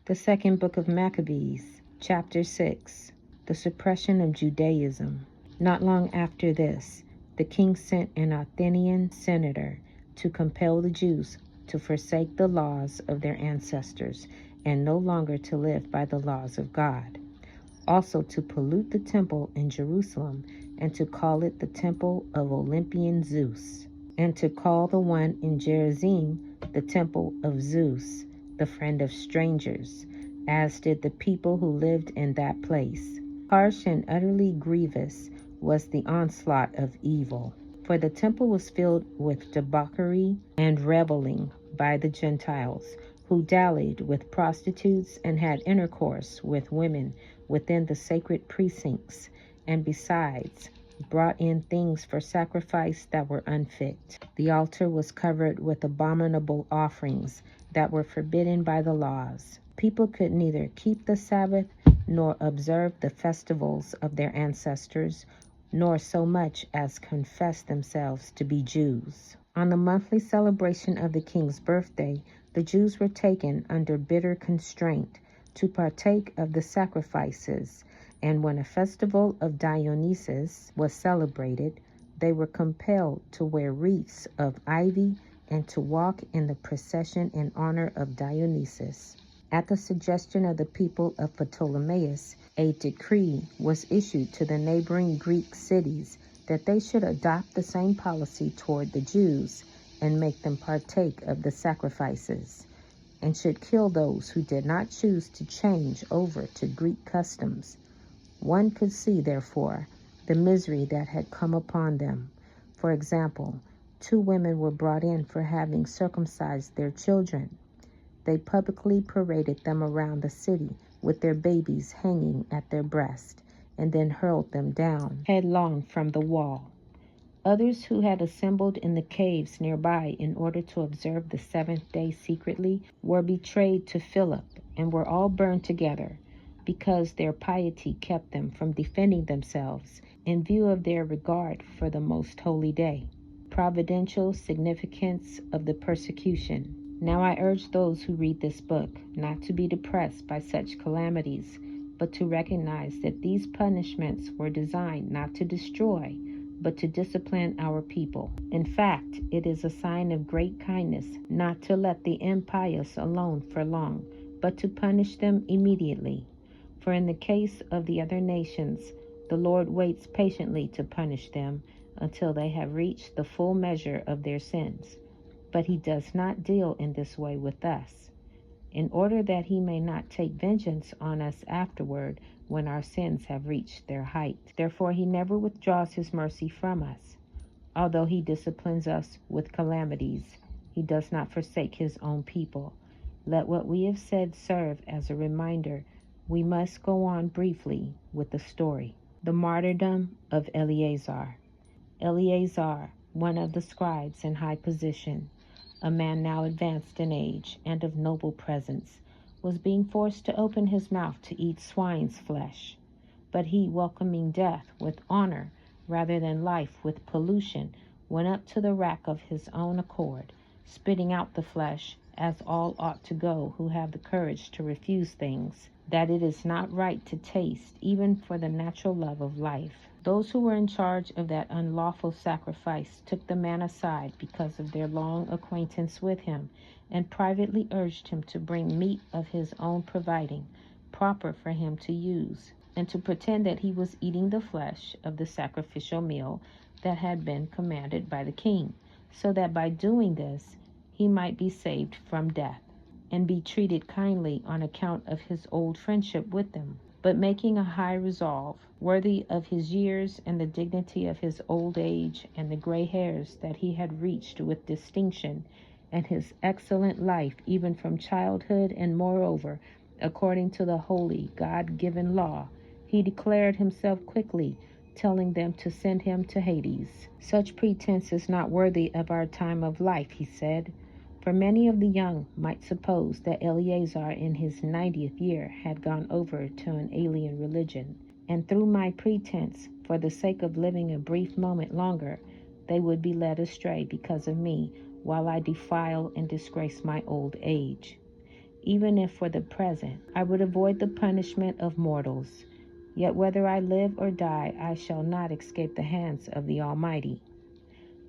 The second book of Maccabees, chapter 6, the suppression of Judaism. Not long after this, the king sent an Athenian senator to compel the Jews to forsake the laws of their ancestors and no longer to live by the laws of God. Also to pollute the temple in Jerusalem and to call it the temple of Olympian Zeus, and to call the one in Gerizim the temple of Zeus, the friend of strangers, as did the people who lived in that place. Harsh and utterly grievous was the onslaught of evil, for the temple was filled with debauchery and reveling by the Gentiles, who dallied with prostitutes and had intercourse with women within the sacred precincts, and besides brought in things for sacrifice that were unfit. The altar was covered with abominable offerings that were forbidden by the laws. People could neither keep the Sabbath nor observe the festivals of their ancestors, nor so much as confess themselves to be Jews. On the monthly celebration of the king's birthday, the Jews were taken under bitter constraint to partake of the sacrifices, and when a festival of Dionysus was celebrated, they were compelled to wear wreaths of ivy and to walk in the procession in honor of Dionysus. At the suggestion of the people of Ptolemaeus, a decree was issued to the neighboring Greek cities that they should adopt the same policy toward the Jews and make them partake of the sacrifices, and should kill those who did not choose to change over to Greek customs. One could see, therefore, the misery that had come upon them. For example, 2 women were brought in for having circumcised their children. They publicly paraded them around the city with their babies hanging at their breast, and then hurled them down headlong from the wall. Others who had assembled in the caves nearby in order to observe the 7th day secretly were betrayed to Philip and were all burned together, because their piety kept them from defending themselves in view of their regard for the most holy day. Providential significance of the persecution. Now I urge those who read this book not to be depressed by such calamities, but to recognize that these punishments were designed not to destroy, but to discipline our people. In fact, it is a sign of great kindness not to let the impious alone for long, but to punish them immediately. For in the case of the other nations, the Lord waits patiently to punish them until they have reached the full measure of their sins. But he does not deal in this way with us, in order that he may not take vengeance on us afterward when our sins have reached their height. Therefore he never withdraws his mercy from us. Although he disciplines us with calamities, he does not forsake his own people. Let what we have said serve as a reminder. We must go on briefly with the story. The Martyrdom of Eleazar. Eleazar, one of the scribes in high position, a man now advanced in age and of noble presence, was being forced to open his mouth to eat swine's flesh. But he, welcoming death with honor rather than life with pollution, went up to the rack of his own accord, spitting out the flesh, as all ought to go who have the courage to refuse things that it is not right to taste, even for the natural love of life. Those who were in charge of that unlawful sacrifice took the man aside because of their long acquaintance with him, and privately urged him to bring meat of his own providing, proper for him to use, and to pretend that he was eating the flesh of the sacrificial meal that had been commanded by the king, so that by doing this he might be saved from death, and be treated kindly on account of his old friendship with them. But making a high resolve, worthy of his years and the dignity of his old age and the gray hairs that he had reached with distinction, and his excellent life even from childhood, and moreover, according to the holy God-given law, he declared himself quickly, telling them to send him to Hades. Such pretense is not worthy of our time of life, he said. For many of the young might suppose that Eleazar in his 90th year had gone over to an alien religion, and through my pretense, for the sake of living a brief moment longer, they would be led astray because of me, while I defile and disgrace my old age. even if for the present I would avoid the punishment of mortals. Yet whether I live or die, I shall not escape the hands of the Almighty.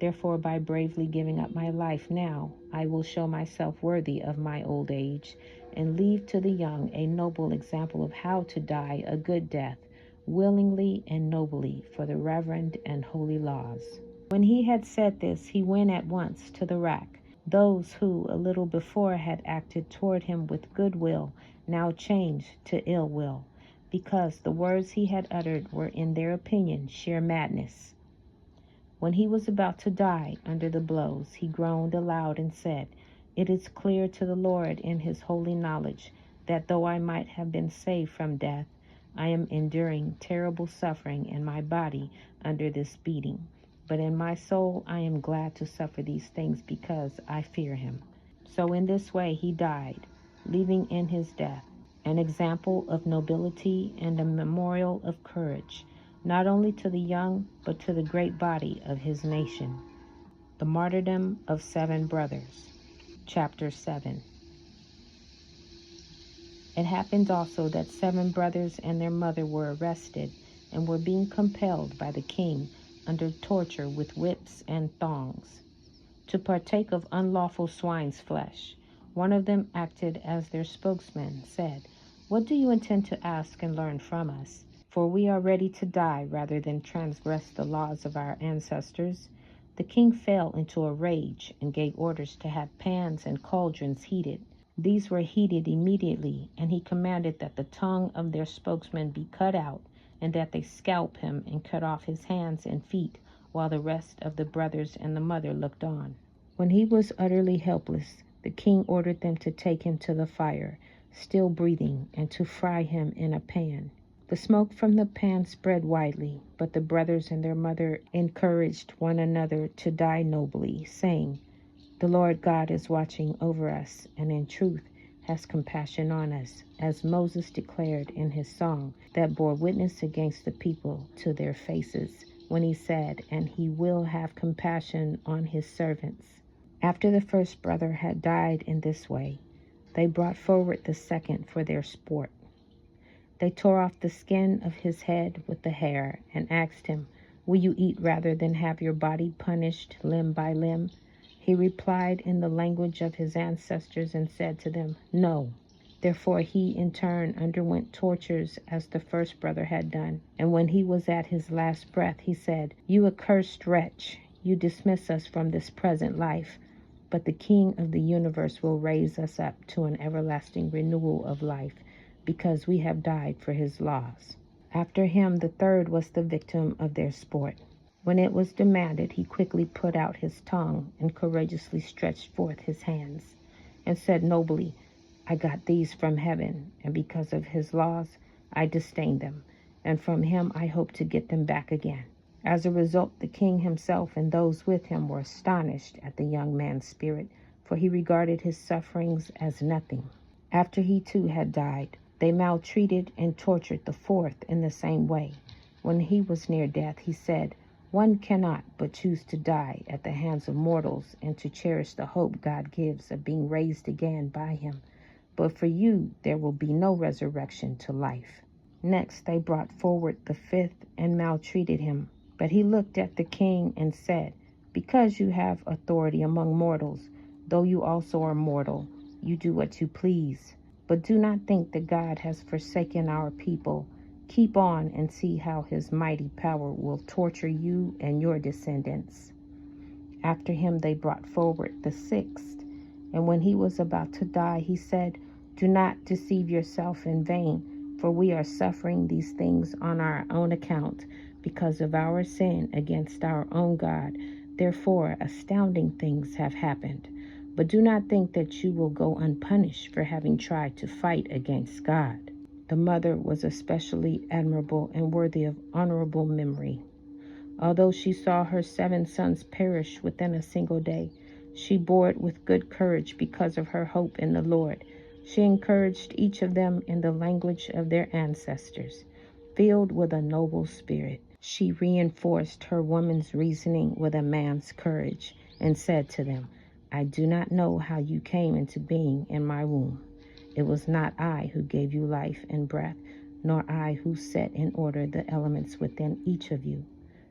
Therefore, by bravely giving up my life now, I will show myself worthy of my old age, and leave to the young a noble example of how to die a good death, willingly and nobly, for the reverend and holy laws. When he had said this, he went at once to the rack. Those who a little before had acted toward him with good will now changed to ill will, because the words he had uttered were in their opinion sheer madness. When he was about to die under the blows, he groaned aloud and said, "It is clear to the Lord in his holy knowledge that though I might have been saved from death, I am enduring terrible suffering in my body under this beating. But in my soul I am glad to suffer these things because I fear him." So in this way he died, leaving in his death an example of nobility and a memorial of courage, not only to the young, but to the great body of his nation. The Martyrdom of 7 Brothers. Chapter 7. It happened also that 7 brothers and their mother were arrested, and were being compelled by the king, under torture with whips and thongs, to partake of unlawful swine's flesh. One of them acted as their spokesman, said, "What do you intend to ask and learn from us? For we are ready to die rather than transgress the laws of our ancestors." The king fell into a rage and gave orders to have pans and cauldrons heated. These were heated immediately, and he commanded that the tongue of their spokesman be cut out, and that they scalp him and cut off his hands and feet, while the rest of the brothers and the mother looked on. When he was utterly helpless, the king ordered them to take him to the fire, still breathing, and to fry him in a pan. The smoke from the pan spread widely, but the brothers and their mother encouraged one another to die nobly, saying, "The Lord God is watching over us, and in truth has compassion on us," as Moses declared in his song that bore witness against the people to their faces, when he said, "And he will have compassion on his servants." After the first brother had died in this way, they brought forward the second for their sport. They tore off the skin of his head with the hair, and asked him, "Will you eat rather than have your body punished limb by limb?" He replied in the language of his ancestors and said to them, "No." Therefore he in turn underwent tortures as the first brother had done. And when he was at his last breath, he said, "You accursed wretch, you dismiss us from this present life, but the King of the universe will raise us up to an everlasting renewal of life, because we have died for his laws." After him, the third was the victim of their sport. When it was demanded, he quickly put out his tongue and courageously stretched forth his hands, and said nobly, "I got these from heaven, and because of his laws, I disdain them, and from him I hope to get them back again." As a result, the king himself and those with him were astonished at the young man's spirit, for he regarded his sufferings as nothing. After he too had died, they maltreated and tortured the fourth in the same way. When he was near death, he said, "One cannot but choose to die at the hands of mortals and to cherish the hope God gives of being raised again by him. But for you there will be no resurrection to life." Next they brought forward the fifth and maltreated him. But he looked at the king and said, "Because you have authority among mortals, though you also are mortal, you do what you please. But do not think that God has forsaken our people. Keep on and see how his mighty power will torture you and your descendants." After him they brought forward the sixth, and when he was about to die, he said, "Do not deceive yourself in vain, for we are suffering these things on our own account, because of our sin against our own God. Therefore, astounding things have happened. But do not think that you will go unpunished for having tried to fight against God." The mother was especially admirable and worthy of honorable memory. Although she saw her 7 sons perish within a single day, she bore it with good courage because of her hope in the Lord. She encouraged each of them in the language of their ancestors. Filled with a noble spirit, she reinforced her woman's reasoning with a man's courage, and said to them, "I do not know how you came into being in my womb. It was not I who gave you life and breath, nor I who set in order the elements within each of you.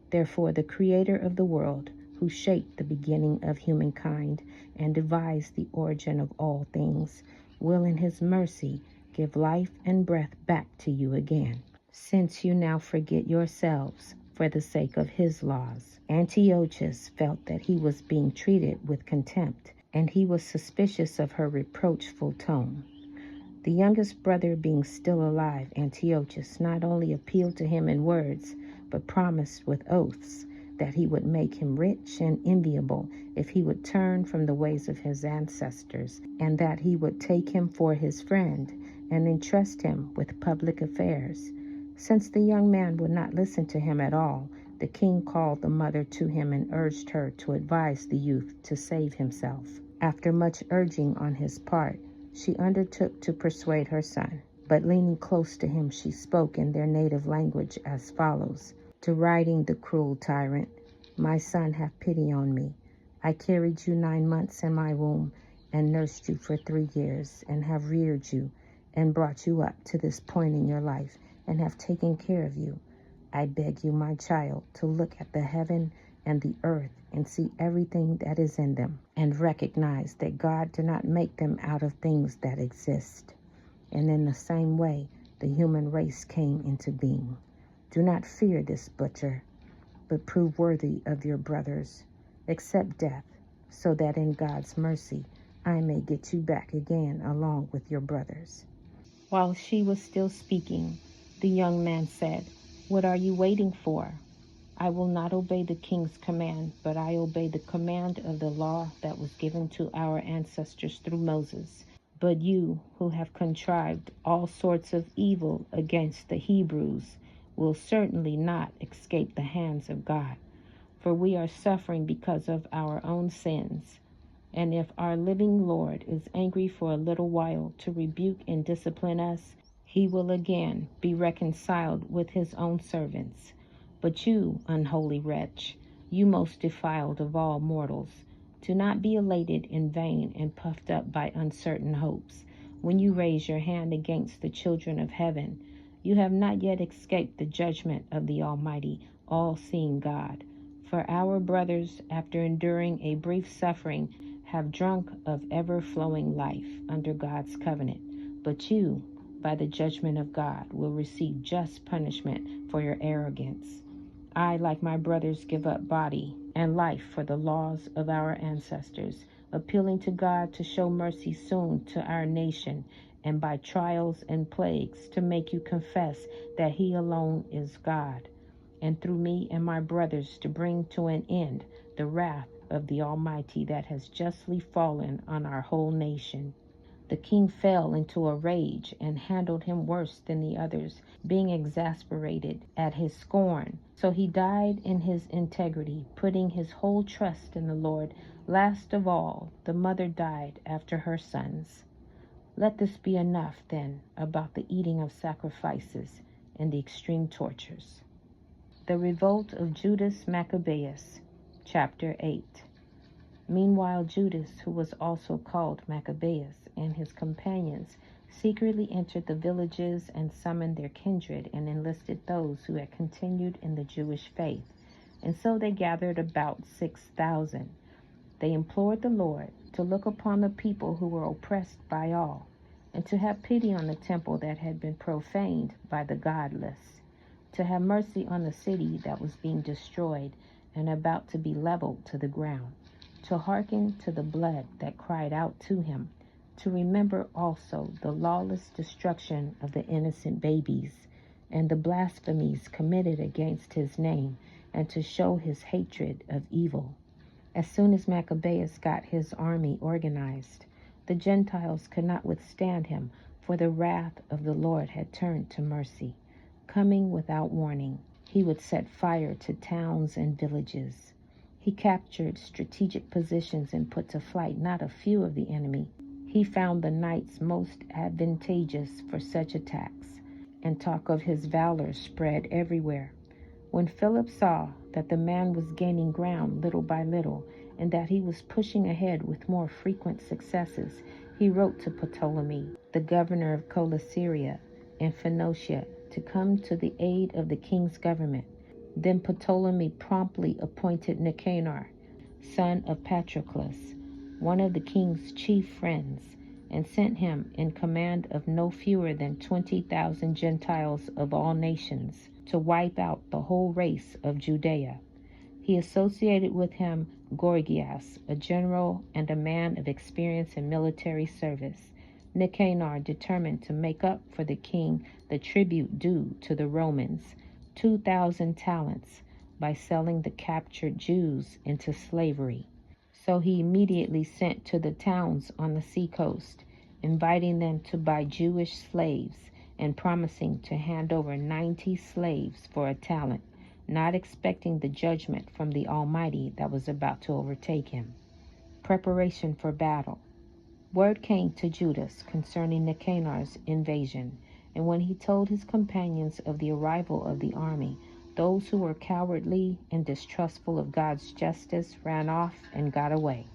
Therefore, the Creator of the world, who shaped the beginning of humankind and devised the origin of all things, will in his mercy give life and breath back to you again, since you now forget yourselves for the sake of his laws. Antiochus felt that he was being treated with contempt, and he was suspicious of her reproachful tone. The youngest brother being still alive, Antiochus not only appealed to him in words, but promised with oaths that he would make him rich and enviable if he would turn from the ways of his ancestors, and that he would take him for his friend and entrust him with public affairs. Since the young man would not listen to him at all, the king called the mother to him and urged her to advise the youth to save himself. After much urging on his part, she undertook to persuade her son, but leaning close to him, she spoke in their native language as follows: deriding the cruel tyrant, "My son, have pity on me. I carried you 9 months in my womb and nursed you for 3 years and have reared you and brought you up to this point in your life and have taken care of you. I beg you, my child, to look at the heaven and the earth and see everything that is in them, and recognize that God did not make them out of things that exist. And in the same way, the human race came into being. Do not fear this butcher, but prove worthy of your brothers. Accept death, so that in God's mercy I may get you back again along with your brothers." While she was still speaking, the young man said, "What are you waiting for? I will not obey the king's command, but I obey the command of the law that was given to our ancestors through Moses. But you, who have contrived all sorts of evil against the Hebrews, will certainly not escape the hands of God. For we are suffering because of our own sins. And if our living Lord is angry for a little while to rebuke and discipline us, he will again be reconciled with his own servants. But you, unholy wretch, you most defiled of all mortals, do not be elated in vain and puffed up by uncertain hopes. When you raise your hand against the children of heaven, you have not yet escaped the judgment of the Almighty, all-seeing God. For our brothers, after enduring a brief suffering, have drunk of ever-flowing life under God's covenant. But you, by the judgment of God, will receive just punishment for your arrogance. I, like my brothers, give up body and life for the laws of our ancestors, appealing to God to show mercy soon to our nation, and by trials and plagues to make you confess that he alone is God, and through me and my brothers to bring to an end the wrath of the Almighty that has justly fallen on our whole nation." The king fell into a rage and handled him worse than the others, being exasperated at his scorn. So he died in his integrity, putting his whole trust in the Lord. Last of all, the mother died after her sons. Let this be enough, then, about the eating of sacrifices and the extreme tortures. The Revolt of Judas Maccabeus, Chapter 8. Meanwhile, Judas, who was also called Maccabeus, and his companions secretly entered the villages and summoned their kindred and enlisted those who had continued in the Jewish faith. And so they gathered about 6,000. They implored the Lord to look upon the people who were oppressed by all, and to have pity on the temple that had been profaned by the godless, to have mercy on the city that was being destroyed and about to be leveled to the ground, to hearken to the blood that cried out to him, to remember also the lawless destruction of the innocent babies and the blasphemies committed against his name, and to show his hatred of evil. As soon as Maccabeus got his army organized, the Gentiles could not withstand him, for the wrath of the Lord had turned to mercy. Coming without warning, he would set fire to towns and villages. He captured strategic positions and put to flight not a few of the enemy. He found the nights most advantageous for such attacks, and talk of his valor spread everywhere. When Philip saw that the man was gaining ground little by little, and that he was pushing ahead with more frequent successes, he wrote to Ptolemy, the governor of Coelesyria and Phoenicia, to come to the aid of the king's government. Then Ptolemy promptly appointed Nicanor, son of Patroclus, one of the king's chief friends, and sent him in command of no fewer than 20,000 Gentiles of all nations to wipe out the whole race of Judea. He associated with him Gorgias, a general and a man of experience in military service. Nicanor determined to make up for the king the tribute due to the Romans, 2,000 talents, by selling the captured Jews into slavery. So he immediately sent to the towns on the seacoast, inviting them to buy Jewish slaves and promising to hand over 90 slaves for a talent, not expecting the judgment from the Almighty that was about to overtake him. Preparation for battle. Word came to Judas concerning Nicanor's invasion, and when he told his companions of the arrival of the army, those who were cowardly and distrustful of God's justice ran off and got away.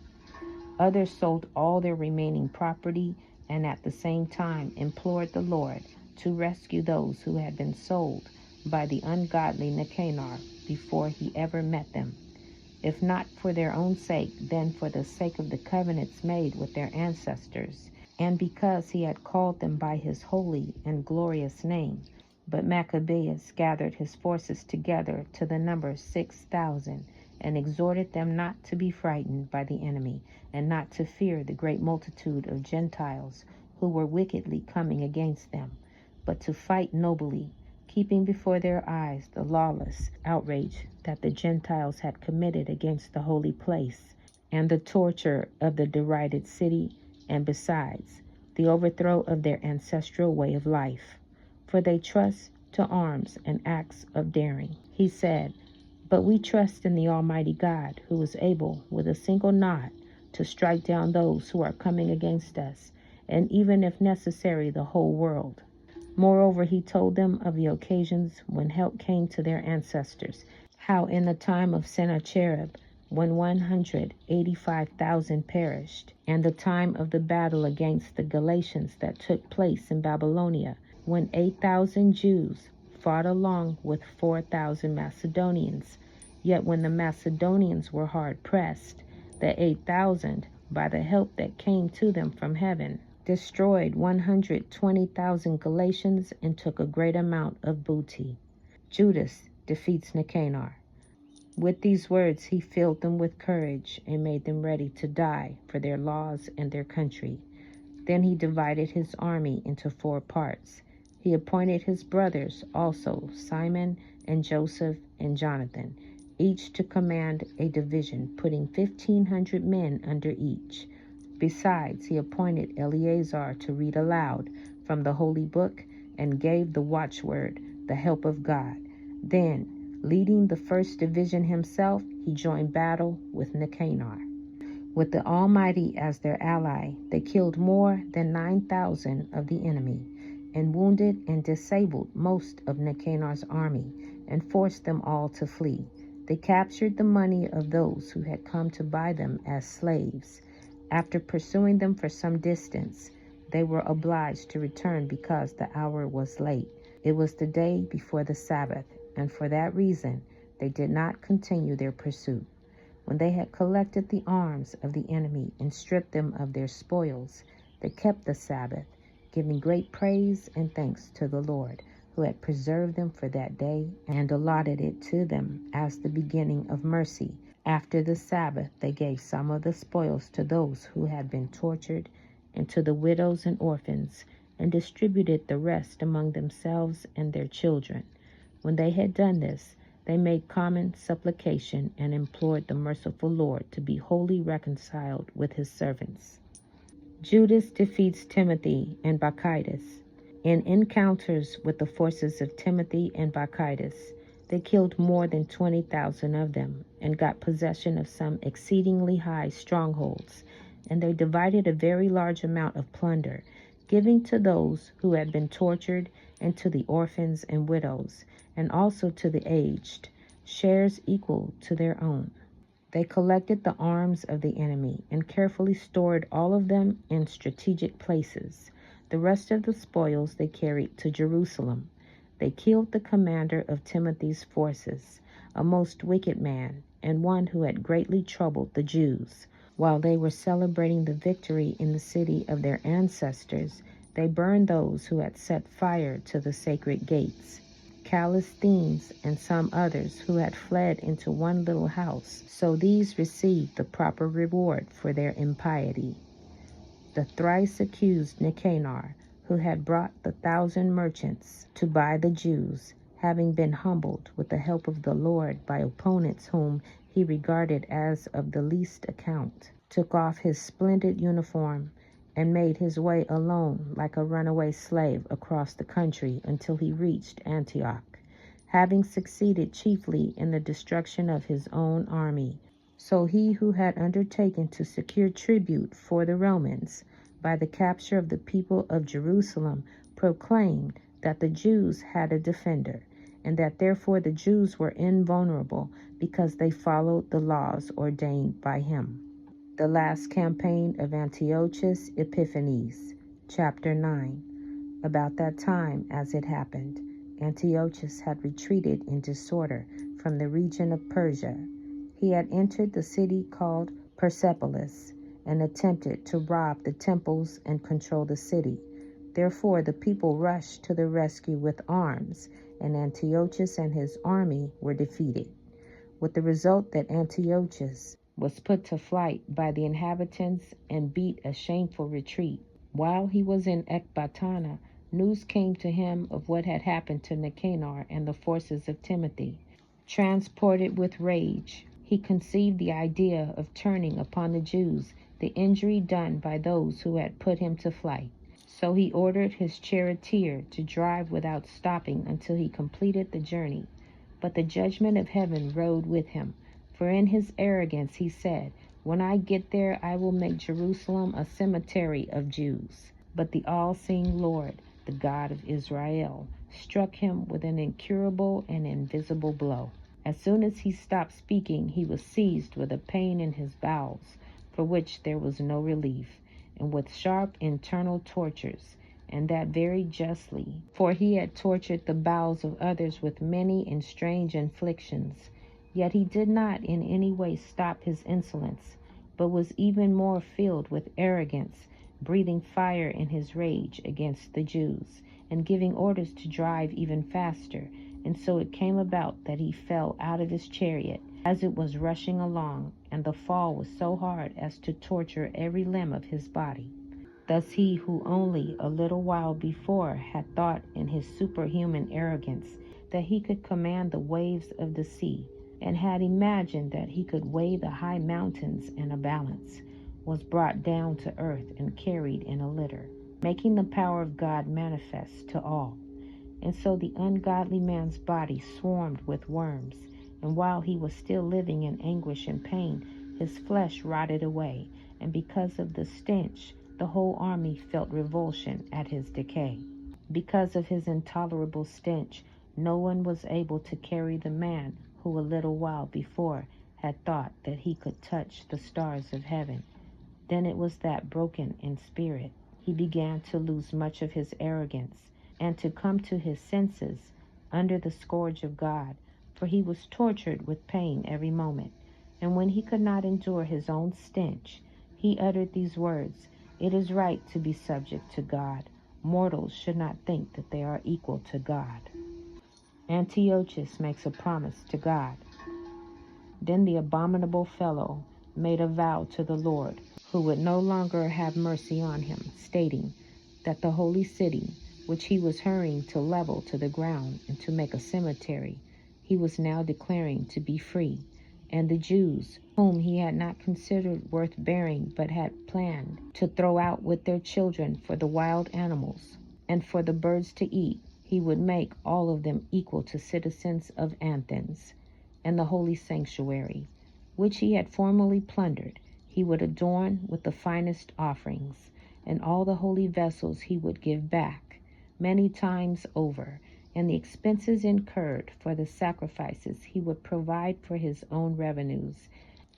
Others sold all their remaining property and at the same time implored the Lord to rescue those who had been sold by the ungodly Nicanor before he ever met them. If not for their own sake, then for the sake of the covenants made with their ancestors, and because he had called them by his holy and glorious name. But Maccabees gathered his forces together to the number 6,000, and exhorted them not to be frightened by the enemy, and not to fear the great multitude of Gentiles who were wickedly coming against them, but to fight nobly, keeping before their eyes the lawless outrage that the Gentiles had committed against the holy place, and the torture of the derided city, and besides, the overthrow of their ancestral way of life. For they trust to arms and acts of daring. He said, "But we trust in the Almighty God, who is able, with a single nod, to strike down those who are coming against us, and even if necessary, the whole world." Moreover, he told them of the occasions when help came to their ancestors, how in the time of Sennacherib, when 185,000 perished, and the time of the battle against the Galatians that took place in Babylonia, when 8,000 Jews fought along with 4,000 Macedonians. Yet when the Macedonians were hard pressed, the 8,000, by the help that came to them from heaven, destroyed 120,000 Galatians and took a great amount of booty. Judas defeats Nicanor. With these words he filled them with courage and made them ready to die for their laws and their country. Then he divided his army into 4 parts. He appointed his brothers also, Simon and Joseph and Jonathan, each to command a division, putting 1,500 men under each. Besides, he appointed Eleazar to read aloud from the holy book and gave the watchword, the help of God. Then, leading the first division himself, he joined battle with Nicanor. With the Almighty as their ally, they killed more than 9,000 of the enemy, and wounded and disabled most of Nicanor's army, and forced them all to flee. They captured the money of those who had come to buy them as slaves. After pursuing them for some distance, they were obliged to return because the hour was late. It was the day before the Sabbath, and for that reason they did not continue their pursuit. When they had collected the arms of the enemy and stripped them of their spoils, they kept the Sabbath, giving great praise and thanks to the Lord, who had preserved them for that day and allotted it to them as the beginning of mercy. After the Sabbath, they gave some of the spoils to those who had been tortured and to the widows and orphans, and distributed the rest among themselves and their children. When they had done this, they made common supplication and implored the merciful Lord to be wholly reconciled with his servants. Judas defeats Timothy and Bacchides. In encounters with the forces of Timothy and Bacchides, they killed more than 20,000 of them and got possession of some exceedingly high strongholds, and they divided a very large amount of plunder, giving to those who had been tortured and to the orphans and widows, and also to the aged, shares equal to their own. They collected the arms of the enemy and carefully stored all of them in strategic places. The rest of the spoils they carried to Jerusalem. They killed the commander of Timothy's forces, a most wicked man, and one who had greatly troubled the Jews. While they were celebrating the victory in the city of their ancestors, they burned those who had set fire to the sacred gates. Callisthenes and some others who had fled into one little house. So these received the proper reward for their impiety. The thrice accused Nicanor, who had brought the 1,000 merchants to buy the Jews, having been humbled with the help of the Lord by opponents whom he regarded as of the least account, took off his splendid uniform and made his way alone like a runaway slave across the country until he reached Antioch, having succeeded chiefly in the destruction of his own army. So he who had undertaken to secure tribute for the Romans by the capture of the people of Jerusalem proclaimed that the Jews had a defender, and that therefore the Jews were invulnerable because they followed the laws ordained by him. The last campaign of Antiochus Epiphanes, chapter 9. About that time, as it happened, Antiochus had retreated in disorder from the region of Persia. He had entered the city called Persepolis and attempted to rob the temples and control the city. Therefore the people rushed to the rescue with arms, and Antiochus and his army were defeated, with the result that Antiochus was put to flight by the inhabitants and beat a shameful retreat. While he was in Ecbatana, news came to him of what had happened to Nicanor and the forces of Timothy. Transported with rage, he conceived the idea of turning upon the Jews the injury done by those who had put him to flight. So he ordered his charioteer to drive without stopping until he completed the journey. But the judgment of heaven rode with him, for in his arrogance he said, "When I get there, I will make Jerusalem a cemetery of Jews." But the all-seeing Lord, the God of Israel, struck him with an incurable and invisible blow. As soon as he stopped speaking, he was seized with a pain in his bowels, for which there was no relief, and with sharp internal tortures, and that very justly, for he had tortured the bowels of others with many and strange inflictions. Yet he did not in any way stop his insolence, but was even more filled with arrogance, breathing fire in his rage against the Jews, and giving orders to drive even faster. And so it came about that he fell out of his chariot as it was rushing along, and the fall was so hard as to torture every limb of his body. Thus he who only a little while before had thought in his superhuman arrogance that he could command the waves of the sea, and had imagined that he could weigh the high mountains in a balance, was brought down to earth and carried in a litter, making the power of God manifest to all. And so the ungodly man's body swarmed with worms, and while he was still living in anguish and pain, his flesh rotted away, and because of the stench, the whole army felt revulsion at his decay. Because of his intolerable stench, no one was able to carry the man who a little while before had thought that he could touch the stars of heaven. Then it was that, broken in spirit, he began to lose much of his arrogance, and to come to his senses under the scourge of God, for he was tortured with pain every moment. And when he could not endure his own stench, he uttered these words, "It is right to be subject to God. Mortals should not think that they are equal to God." Antiochus makes a promise to God. Then the abominable fellow made a vow to the Lord, who would no longer have mercy on him, stating that the holy city, which he was hurrying to level to the ground and to make a cemetery, he was now declaring to be free, and the Jews, whom he had not considered worth bearing but had planned to throw out with their children for the wild animals and for the birds to eat, he would make all of them equal to citizens of Athens, and the holy sanctuary, which he had formerly plundered, he would adorn with the finest offerings, and all the holy vessels he would give back many times over, and the expenses incurred for the sacrifices he would provide for his own revenues,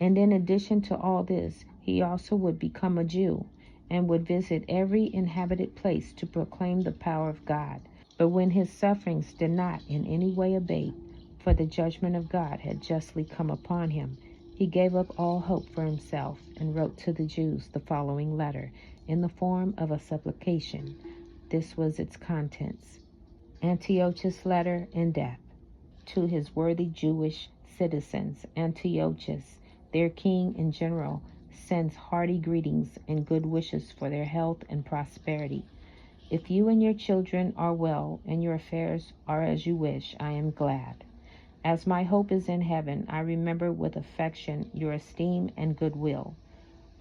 And in addition to all this, he also would become a Jew and would visit every inhabited place to proclaim the power of God. But when his sufferings did not in any way abate, for the judgment of God had justly come upon him, he gave up all hope for himself and wrote to the Jews the following letter in the form of a supplication. This was its contents. Antiochus' letter in death. To his worthy Jewish citizens, Antiochus, their king and general, sends hearty greetings and good wishes for their health and prosperity. If you and your children are well and your affairs are as you wish, I am glad. As my hope is in heaven, I remember with affection your esteem and goodwill.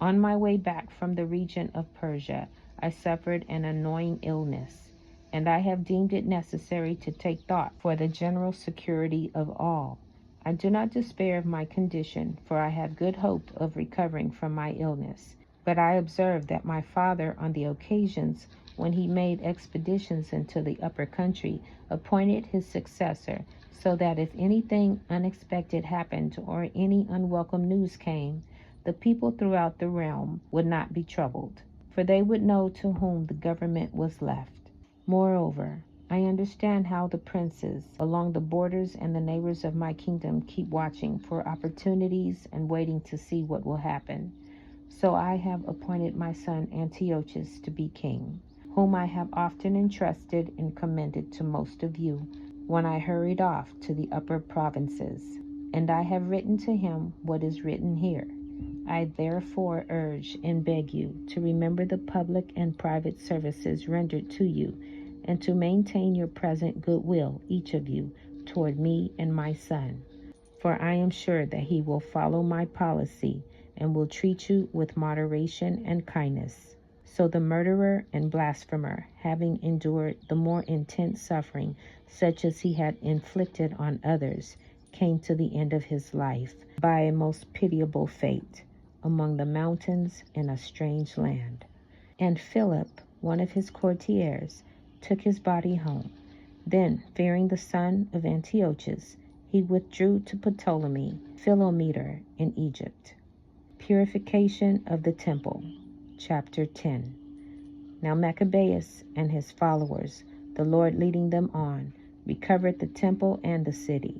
On my way back from the region of Persia, I suffered an annoying illness, and I have deemed it necessary to take thought for the general security of all. I do not despair of my condition, for I have good hope of recovering from my illness. But I observe that my father, on the occasions when he made expeditions into the upper country, appointed his successor, so that if anything unexpected happened or any unwelcome news came, the people throughout the realm would not be troubled, for they would know to whom the government was left. Moreover, I understand how the princes along the borders and the neighbors of my kingdom keep watching for opportunities and waiting to see what will happen. So I have appointed my son Antiochus to be king, whom I have often entrusted and commended to most of you when I hurried off to the upper provinces. And I have written to him what is written here. I therefore urge and beg you to remember the public and private services rendered to you, and to maintain your present goodwill, each of you, toward me and my son. For I am sure that he will follow my policy and will treat you with moderation and kindness. So the murderer and blasphemer, having endured the more intense suffering, such as he had inflicted on others, came to the end of his life by a most pitiable fate, among the mountains in a strange land. And Philip, one of his courtiers, took his body home. Then, fearing the son of Antiochus, he withdrew to Ptolemy Philometor in Egypt. Purification of the Temple. Chapter 10. Now Maccabees and his followers, the Lord leading them on, recovered the temple and the city.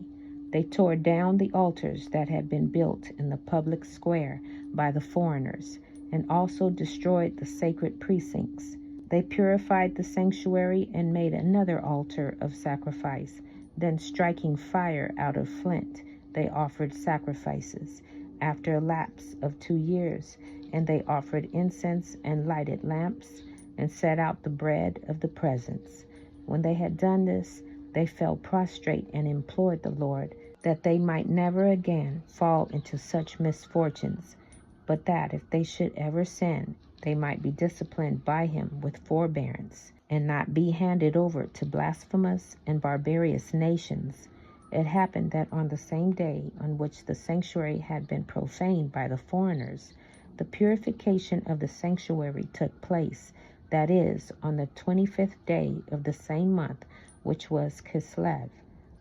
They tore down the altars that had been built in the public square by the foreigners, and also destroyed the sacred precincts. They purified the sanctuary and made another altar of sacrifice. Then, striking fire out of flint, they offered sacrifices. After a lapse of 2 years, and they offered incense and lighted lamps, and set out the bread of the presence. When they had done this, they fell prostrate and implored the Lord that they might never again fall into such misfortunes, but that if they should ever sin, they might be disciplined by him with forbearance, and not be handed over to blasphemous and barbarous nations. It happened that on the same day on which the sanctuary had been profaned by the foreigners, the purification of the sanctuary took place, that is, on the 25th day of the same month, which was Kislev.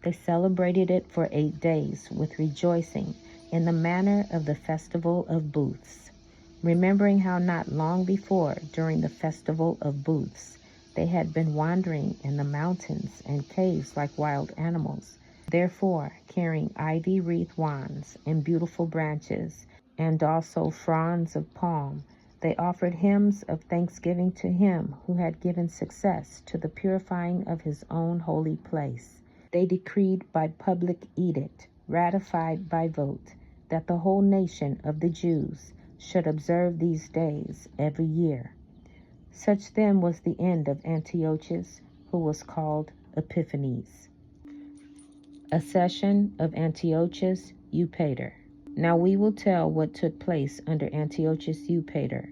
They celebrated it for 8 days with rejoicing in the manner of the festival of booths, remembering how not long before, during the festival of booths, they had been wandering in the mountains and caves like wild animals. Therefore, carrying ivy-wreath wands and beautiful branches, and also fronds of palm, they offered hymns of thanksgiving to him who had given success to the purifying of his own holy place. They decreed by public edict, ratified by vote, that the whole nation of the Jews should observe these days every year. Such then was the end of Antiochus, who was called Epiphanes. Accession of Antiochus Epiphanes. Now we will tell what took place under Antiochus Epiphanes,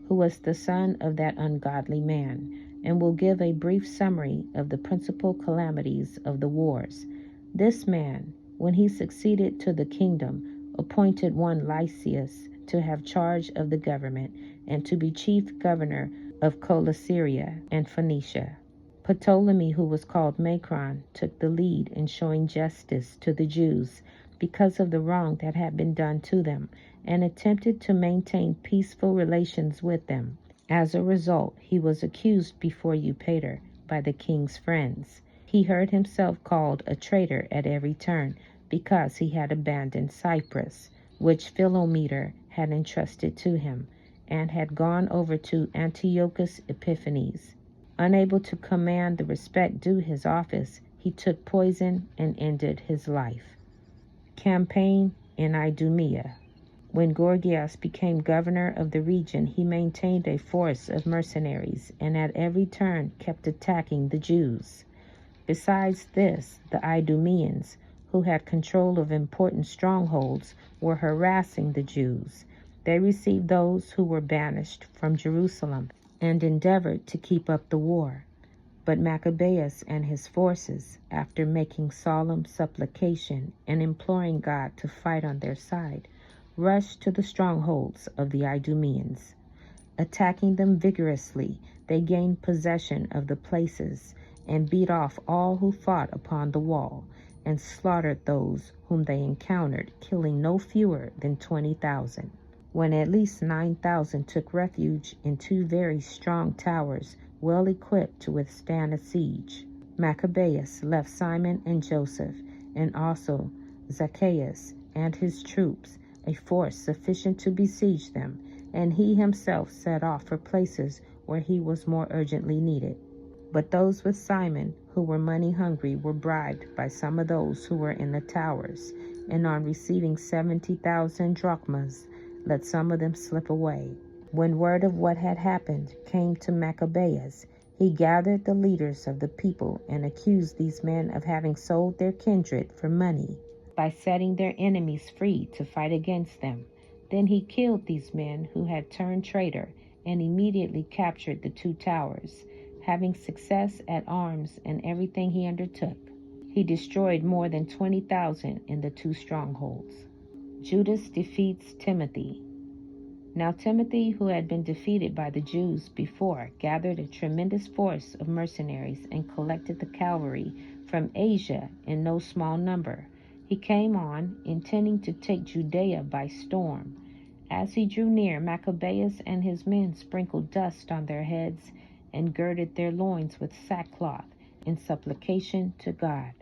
who was the son of that ungodly man, and will give a brief summary of the principal calamities of the wars. This man, when he succeeded to the kingdom, appointed one Lysias to have charge of the government, and to be chief governor of Coelesyria and Phoenicia. Ptolemy, who was called Macron, took the lead in showing justice to the Jews, because of the wrong that had been done to them, and attempted to maintain peaceful relations with them. As a result, he was accused before Eupator by the king's friends. He heard himself called a traitor at every turn because he had abandoned Cyprus, which Philometor had entrusted to him, and had gone over to Antiochus Epiphanes. Unable to command the respect due his office, he took poison and ended his life. Campaign in Idumea. When Gorgias became governor of the region, he maintained a force of mercenaries and at every turn kept attacking the Jews. Besides this, the Idumeans, who had control of important strongholds, were harassing the Jews. They received those who were banished from Jerusalem and endeavored to keep up the war. But Maccabeus and his forces, after making solemn supplication and imploring God to fight on their side, rushed to the strongholds of the Idumeans. Attacking them vigorously, they gained possession of the places and beat off all who fought upon the wall, and slaughtered those whom they encountered, killing no fewer than 20,000. When at least 9,000 took refuge in 2 very strong towers, well equipped to withstand a siege, Maccabeus left Simon and Joseph, and also Zacchaeus and his troops, a force sufficient to besiege them, and he himself set off for places where he was more urgently needed. But those with Simon, who were money-hungry, were bribed by some of those who were in the towers, and on receiving 70,000 drachmas, let some of them slip away. When word of what had happened came to Maccabeus, he gathered the leaders of the people and accused these men of having sold their kindred for money by setting their enemies free to fight against them. Then he killed these men who had turned traitor and immediately captured the 2 towers. Having success at arms and everything he undertook, he destroyed more than 20,000 in the 2 strongholds. Judas defeats Timothy. Now Timothy, who had been defeated by the Jews before, gathered a tremendous force of mercenaries and collected the cavalry from Asia in no small number. He came on, intending to take Judea by storm. As he drew near, Maccabeus and his men sprinkled dust on their heads and girded their loins with sackcloth in supplication to God.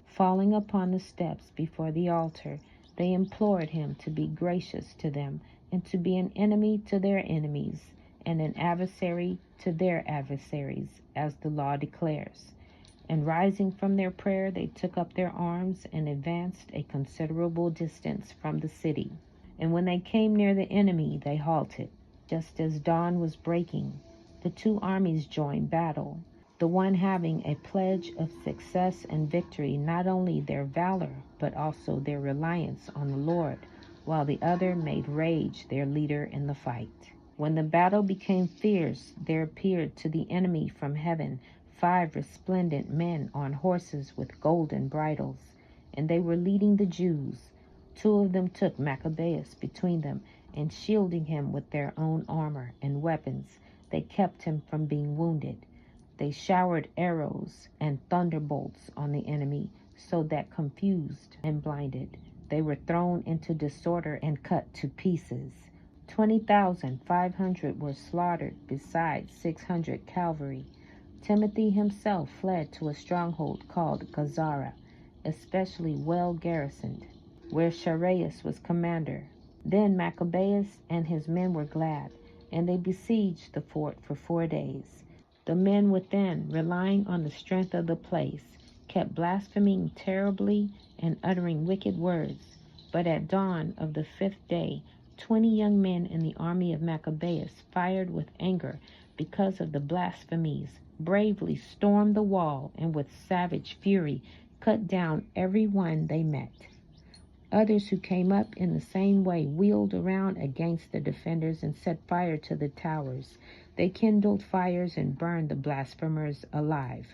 Falling upon the steps before the altar, they implored him to be gracious to them and to be an enemy to their enemies and an adversary to their adversaries, as the law declares. And rising from their prayer, they took up their arms and advanced a considerable distance from the city. And when they came near the enemy, they halted. Just as dawn was breaking, the 2 armies joined battle, the one having a pledge of success and victory, not only their valor, but also their reliance on the Lord, while the other made rage their leader in the fight. When the battle became fierce, there appeared to the enemy from heaven 5 resplendent men on horses with golden bridles, and they were leading the Jews. 2 of them took Maccabeus between them, and shielding him with their own armor and weapons, they kept him from being wounded. They showered arrows and thunderbolts on the enemy, so that confused and blinded, they were thrown into disorder and cut to pieces. 20,500 were slaughtered, besides 600 cavalry. Timothy himself fled to a stronghold called Gazara, especially well garrisoned, where Chareas was commander. Then Maccabeus and his men were glad, and they besieged the fort for 4 days. The men within, relying on the strength of the place, kept blaspheming terribly and uttering wicked words. But at dawn of the 5th day, 20 young men in the army of Maccabeus, fired with anger because of the blasphemies, bravely stormed the wall and with savage fury cut down every one they met. Others who came up in the same way wheeled around against the defenders and set fire to the towers. They kindled fires and burned the blasphemers alive.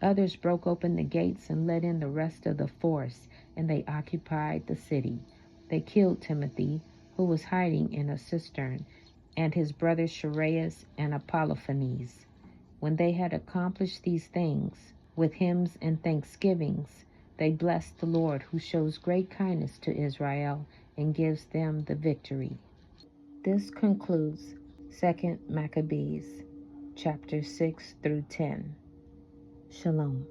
Others broke open the gates and let in the rest of the force, and they occupied the city. They killed Timothy, who was hiding in a cistern, and his brothers Chareas and Epiphanes. When they had accomplished these things, with hymns and thanksgivings, They bless the Lord, who shows great kindness to Israel and gives them the victory. This concludes 2 Maccabees, chapter 6 through 10. Shalom.